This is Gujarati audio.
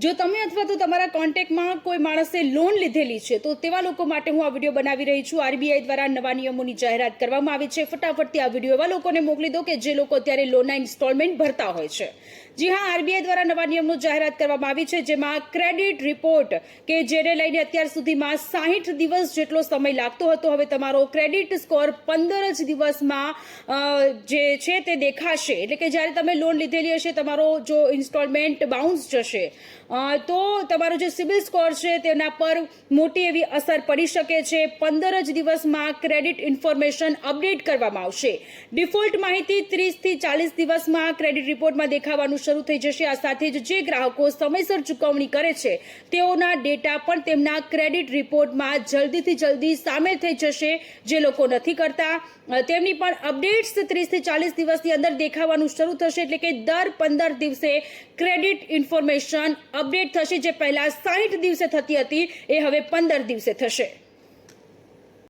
જો તમે અથવા તો તમારા કોન્ટેક્ટમાં કોઈ માણસે લોન લીધેલી છે તો તેવા લોકો માટે હું આ વિડીયો બનાવી રહી છું। આરબીઆઈ દ્વારા નવા નિયમોની જાહેરાત કરવામાં આવી છે। ફટાફટથી આ વિડીયો એવા લોકોને મોકલી દો કે જે લોકો અત્યારે લોનના ઇન્સ્ટોલમેન્ટ ભરતા હોય છે। જી હા, આરબીઆઈ દ્વારા નવા નિયમનું જાહેરાત કરવામાં આવી છે, જેમાં ક્રેડિટ રિપોર્ટ કે જેને લઈને અત્યાર સુધીમાં 60 દિવસ જેટલો સમય લાગતો હતો, હવે તમારો ક્રેડિટ સ્કોર 15 જ દિવસમાં જે છે તે દેખાશે। એટલે કે જ્યારે તમે લોન લીધેલી હશે, તમારો જો ઇન્સ્ટોલમેન્ટ બાઉન્સ જશે તો તમારો જે સિબિલ સ્કોર છે તેના પર મોટી એવી અસર પડી શકે છે। 15 જ દિવસમાં ક્રેડિટ ઇન્ફોર્મેશન અપડેટ કરવામાં આવશે। ડિફોલ્ટ માહિતી 30 થી 40 દિવસમાં ક્રેડિટ રિપોર્ટમાં દેખાવાનું શરૂ થઈ જશે। આ સાથે જ જે ગ્રાહકો સમયસર ચૂકવણી કરે છે તેઓના ડેટા પણ તેમના ક્રેડિટ રિપોર્ટમાં જલ્દીથી જલ્દી સામેલ થઈ જશે। જે લોકો નથી કરતા તેમની પણ અપડેટ્સ 30 થી 40 દિવસની અંદર દેખાવાનું શરૂ થશે। એટલે કે દર 15 દિવસે ક્રેડિટ ઇન્ફોર્મેશન અપડેટ થશે। જે પહેલા 60 દિવસે થતી હતી એ હવે 15 દિવસે થશે।